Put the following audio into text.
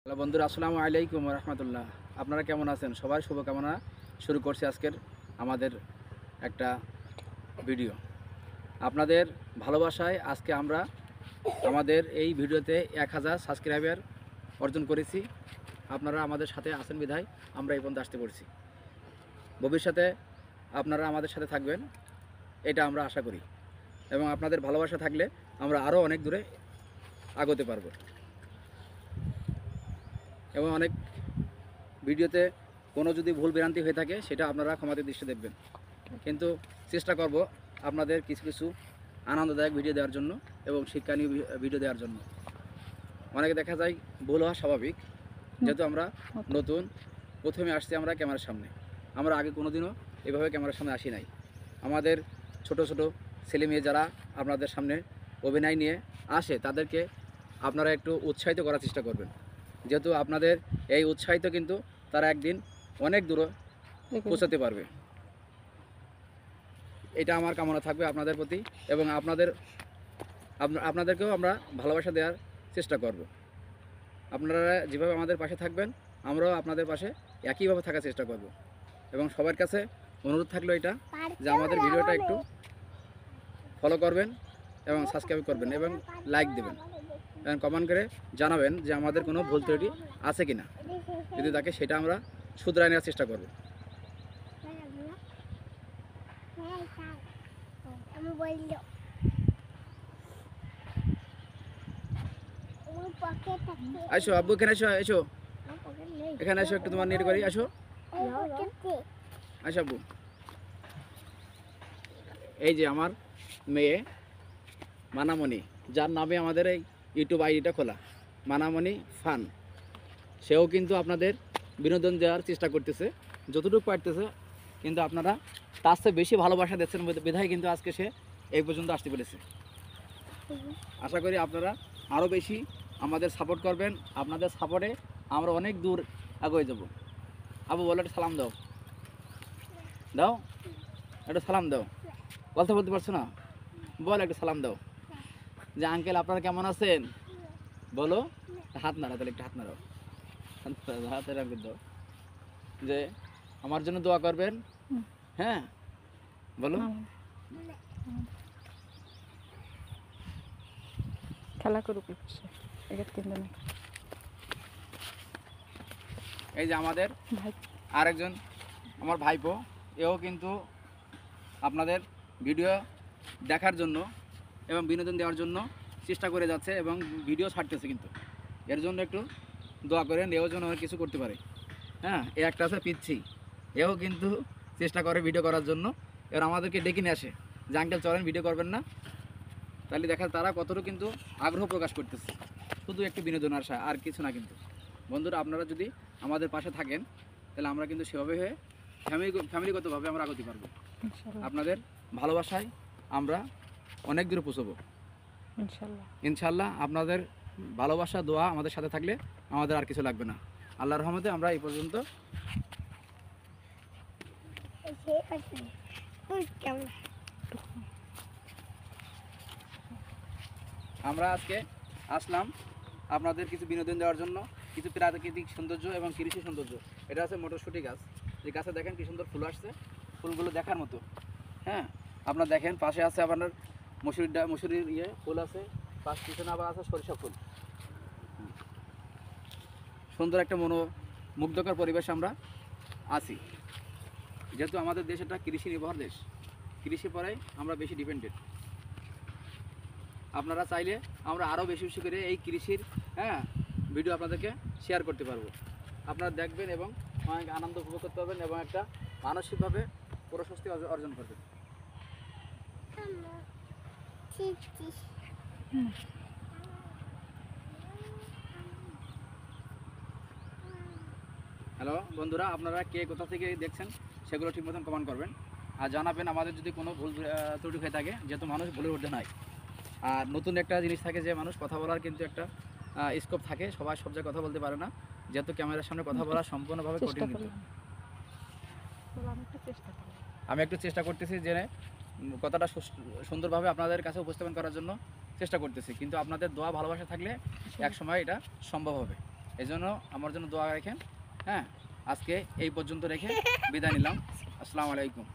Hello বন্ধুরা, আসসালামু আলাইকুম রহমতুল্লাহ। আপনারা কেমন আছেন? সবার শুভকামনা শুরু করছি আজকের আমাদের একটা ভিডিও। আপনাদের ভালোবাসায় আজকে আমরা আমাদের এই ভিডিওতে 1000 সাবস্ক্রাইবার অর্জন করেছি। আপনারা আমাদের সাথে আছেন বিধায় আমরা এই পর্যন্ত আসতে পারছি। ভবিষ্যতে আপনারা আমাদের সাথে থাকবেন, এটা আমরা আশা করি, এবং আপনাদের ভালোবাসা থাকলে আমরা আরও অনেক দূরে আগাতে পারবো। এবং অনেক ভিডিওতে কোনো যদি ভুল ভ্রান্তি হয়ে থাকে সেটা আপনারা ক্ষমাতে দৃষ্টি দেখবেন, কিন্তু চেষ্টা করব আপনাদের কিছু কিছু আনন্দদায়ক ভিডিও দেওয়ার জন্য এবং শিক্ষণীয় ভিডিও দেওয়ার জন্য। অনেকে দেখা যায় ভুল হওয়া স্বাভাবিক, যেহেতু আমরা নতুন, প্রথমে আসছি আমরা ক্যামেরার সামনে। আমরা আগে কোনো দিনও এভাবে ক্যামেরার সামনে আসি নাই। আমাদের ছোট ছোট ছেলে মেয়ে যারা আপনাদের সামনে অভিনয় নিয়ে আসে তাদেরকে আপনারা একটু উৎসাহিত করার চেষ্টা করবেন, যেহেতু আপনাদের এই উৎসাহিত কিন্তু তারা একদিন অনেক দূরে পৌঁছাতে পারবে। এটা আমার কামনা থাকবে আপনাদের প্রতি, এবং আপনাদেরকেও আমরা ভালোবাসা দেওয়ার চেষ্টা করব। আপনারা যেভাবে আমাদের পাশে থাকবেন আমরাও আপনাদের পাশে একইভাবে থাকার চেষ্টা করব। এবং সবার কাছে অনুরোধ থাকলো এটা যে আমাদের ভিডিওটা একটু ফলো করবেন এবং সাবস্ক্রাইব করবেন এবং লাইক দেবেন এবং কমেন্ট করে জানাবেন যে আমাদের কোনো ভুল ত্রুটি আছে কি না। যদি থাকে সেটা আমরা শুধরাই নেওয়ার চেষ্টা করব। আসো আব্বু, এখানে এসো, এসো এখানে এসো, একটু তোমার নেট করি, আসো আসো আব্বু। এই যে আমার মেয়ে মানামণি, যার নামে আমাদের এই ইউটিউব আইডিটা খোলা, মানামণি ফান, সেও কিন্তু আপনাদের বিনোদন দেওয়ার চেষ্টা করতেছে যতটুকু পারতেছে, কিন্তু আপনারা তার চেয়ে বেশি ভালোবাসা দিচ্ছেন বিধায় কিন্তু আজকে সে এই পর্যন্ত আসতে পেরেছে। আশা করি আপনারা আরও বেশি আমাদের সাপোর্ট করবেন। আপনাদের সাপোর্টে আমরা অনেক দূর এগিয়ে যাব। আবু বলো, একটা সালাম দাও, দাও একটা সালাম দাও। বলতে পারছো না? বল, একটা সালাম দাও যে আঙ্কেল আপনারা কেমন আছেন বলো। হাত নাড়া, তাহলে একটা হাত নাড়াও, হাতের আঙ্কেল দাও যে আমার জন্য দোয়া করবেন। হ্যাঁ বলো। খেলা করুক। এই যে আমাদের আরেকজন আমার ভাইপো, এও কিন্তু আপনাদের ভিডিও দেখার জন্য এবং বিনোদন দেওয়ার জন্য চেষ্টা করে যাচ্ছে এবং ভিডিও ছাড়তেছে, কিন্তু এর জন্য একটু দোয়া করেন, এও যেন কিছু করতে পারে। হ্যাঁ, এ একটা আছে পিচ্ছি, এও কিন্তু চেষ্টা করে ভিডিও করার জন্য। এবার আমাদেরকে ডেকে নিয়ে আসে যে আঙ্কেল চলেন ভিডিও করবেন না। তাহলে দেখা তারা কতটুকু কিন্তু আগ্রহ প্রকাশ করতেছে, শুধু একটু বিনোদন আশা, আর কিছু না। কিন্তু বন্ধুরা, আপনারা যদি আমাদের পাশে থাকেন তাহলে আমরা কিন্তু সেভাবে হয়ে ফ্যামিলিগতভাবে আমরা আগাতে পারবো। আপনাদের ভালোবাসায় আমরা অনেক দূরে পৌঁছবো ইনশাল্লাহ। আপনাদের ভালোবাসা দোয়া আমাদের সাথে থাকলে আমাদের আর কিছু লাগবে না। আল্লাহর রহমতে আমরা এই পর্যন্ত। আমরা আজকে আসলাম আপনাদের কিছু বিনোদন দেওয়ার জন্য, কিছু প্রাকৃতিক সৌন্দর্য এবং কৃষি সৌন্দর্য। এটা আছে মটরশুঁটি গাছ, এই গাছে দেখেন কি সুন্দর ফুল আসছে, ফুলগুলো দেখার মতো। হ্যাঁ, আপনারা দেখেন পাশে আছে আপনার মসুরির ফুল আছে, পিছনে আবার আছে সরিষা ফুল। সুন্দর একটা মুগ্ধকর পরিবেশ আমরা আছি, যেহেতু আমাদের দেশ একটা কৃষি নির্ভর দেশ, কৃষি পরে আমরা বেশি ডিপেন্ডেন্ট। আপনারা চাইলে আমরা আরও বেশি বেশি করে এই কৃষির ভিডিও আপনাদেরকে শেয়ার করতে পারবো। আপনারা দেখবেন এবং অনেক আনন্দ উপভোগ করতে পারবেন এবং একটা মানসিকভাবে প্রশস্তি অর্জন করবেন। হ্যালো বন্ধুরা, আপনারা কে কোথা থেকে দেখছেন সেগুলো ঠিক মতন কমেন্ট করবেন আর জানাবেন আমাদের যদি কোনো ভুল ত্রুটি হয়ে থাকে, যেহেতু মানুষ ভুলের ঊর্ধ্বে নয়। আর নতুন একটা জিনিস থাকে যে মানুষ কথা বলার কিন্তু একটা স্কোপ থাকে, সবাই সব জায়গায় কথা বলতে পারে না, যেহেতু ক্যামেরার সামনে কথা বলা সম্পূর্ণভাবে কঠিন। কিন্তু আমি একটু চেষ্টা করতেছি যে কথাটা সুন্দরভাবে আপনাদের কাছে উপস্থাপন করার জন্য চেষ্টা করতেছি, কিন্তু আপনাদের দোয়া ভালোবাসা থাকলে এক সময় এটা সম্ভব হবে। এজন্য আমার জন্য দোয়া রাখেন। হ্যাঁ, আজকে এই পর্যন্ত রেখে বিদায় নিলাম। আসসালামু আলাইকুম।